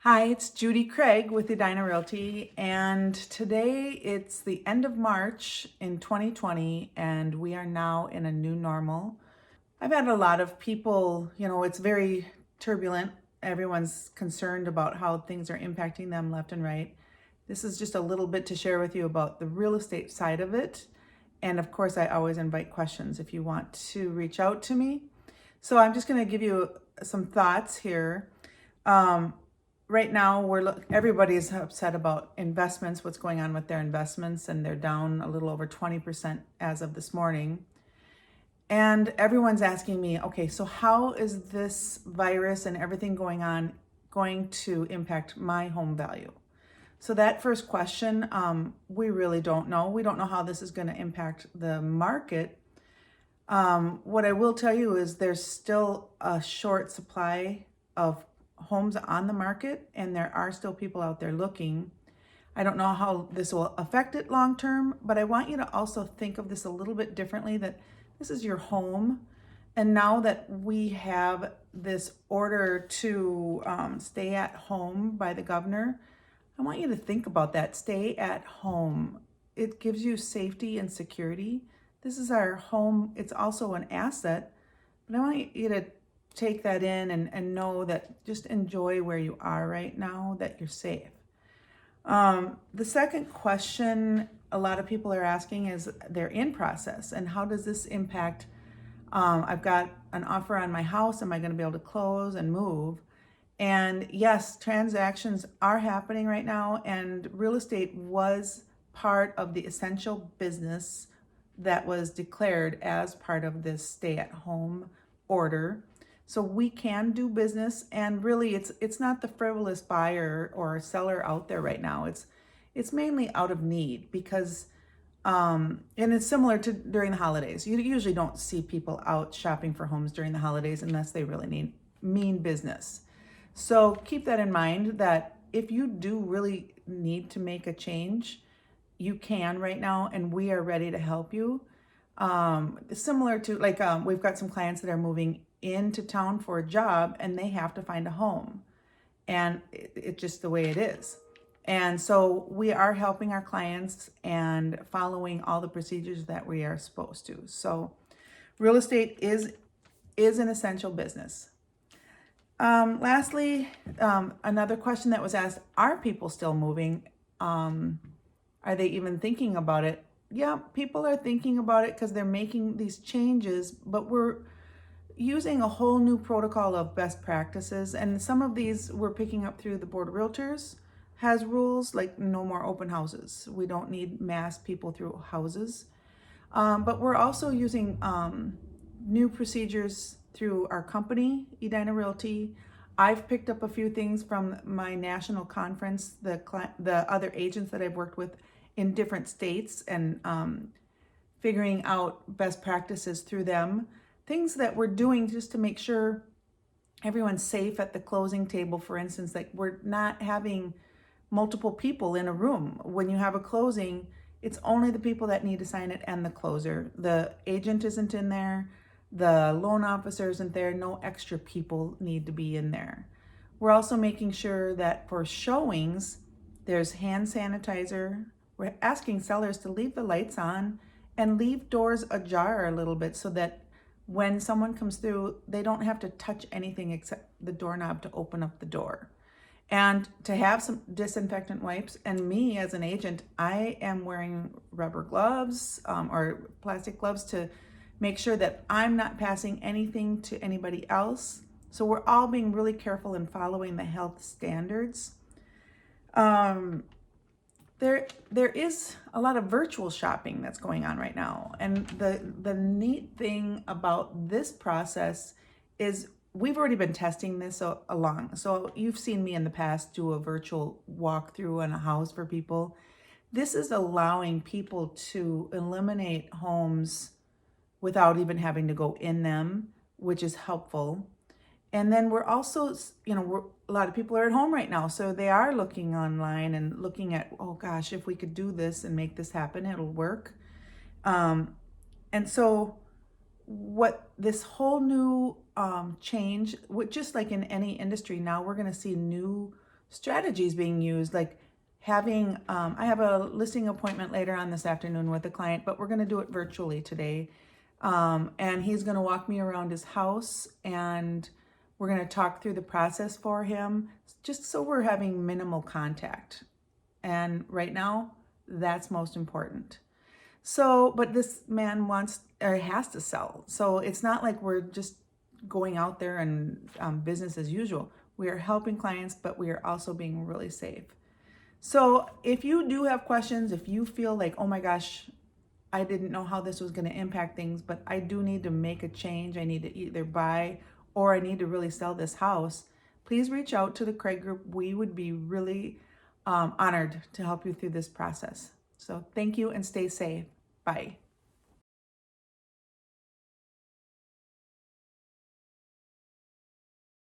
Hi, it's Judy Craig with Edina Realty, and today it's the end of March in 2020, and we are now in a new normal. I've had a lot of people, it's very turbulent. Everyone's concerned about how things are impacting them left and right. This is just a little bit to share with you about the real estate side of it. And of course, I always invite questions if you want to reach out to me. So I'm just going to give you some thoughts here. Um, right now, everybody's upset about investments, what's going on with their investments, and they're down a little over 20% as of this morning. And everyone's asking me, okay, so how is this virus and everything going on going to impact my home value? So that first question, we really don't know. We don't know how this is going to impact the market. What I will tell you is there's still a short supply of homes on the market, and there are still people out there looking. I don't know how this will affect it long term, but I want you to also think of this a little bit differently, that this is your home. And now that we have this order to stay at home by the governor, I want you to think about that. Stay at home. It gives you safety and security. This is our home. It's also an asset, but I want you to take that in and know that just enjoy where you are right now, that you're safe. The second question a lot of people are asking is their in process and how does this impact? I've got an offer on my house. Am I going to be able to close and move? And yes, transactions are happening right now, and real estate was part of the essential business that was declared as part of this stay-at-home order. So we can do business, and really it's not the frivolous buyer or seller out there right now. It's mainly out of need because and it's similar to during the holidays. You usually don't see people out shopping for homes during the holidays unless they really mean business. So keep that in mind, that if you do really need to make a change, you can right now, and we are ready to help you. Similar to we've got some clients that are moving into town for a job and they have to find a home, and it's just the way it is. And so we are helping our clients and following all the procedures that we are supposed to. So real estate is an essential business. Lastly, another question that was asked, are people still moving? Are they even thinking about it? Yeah, people are thinking about it because they're making these changes, but we're using a whole new protocol of best practices. And some of these we're picking up through the Board of Realtors has rules like no more open houses. We don't need mass people through houses. But we're also using new procedures through our company, Edina Realty. I've picked up a few things from my national conference, the other agents that I've worked with in different states, and figuring out best practices through them. Things that we're doing just to make sure everyone's safe at the closing table. For instance, like we're not having multiple people in a room. When you have a closing, it's only the people that need to sign it and the closer. The agent isn't in there. The loan officer isn't there. No extra people need to be in there. We're also making sure that for showings, there's hand sanitizer. We're asking sellers to leave the lights on and leave doors ajar a little bit so that when someone comes through, they don't have to touch anything except the doorknob to open up the door. And to have some disinfectant wipes. And me as an agent, I am wearing rubber gloves or plastic gloves to make sure that I'm not passing anything to anybody else. So we're all being really careful and following the health standards. There is a lot of virtual shopping that's going on right now. And the neat thing about this process is we've already been testing this along. So you've seen me in the past do a virtual walkthrough in a house for people. This is allowing people to eliminate homes without even having to go in them, which is helpful. And then we're also, a lot of people are at home right now, so they are looking online and looking at, oh gosh, if we could do this and make this happen, it'll work. And so what this whole new change, just like in any industry, now we're going to see new strategies being used, like having, I have a listing appointment later on this afternoon with a client, but we're going to do it virtually today. And he's going to walk me around his house, and we're going to talk through the process for him, just so we're having minimal contact. And right now, that's most important. So, but this man wants or has to sell. So it's not like we're just going out there and business as usual. We are helping clients, but we are also being really safe. So if you do have questions, if you feel like, oh my gosh, I didn't know how this was going to impact things, but I do need to make a change. I need to either buy or I need to really sell this house. Please reach out to the Craig Group. We would be really honored to help you through this process. So thank you and stay safe. Bye.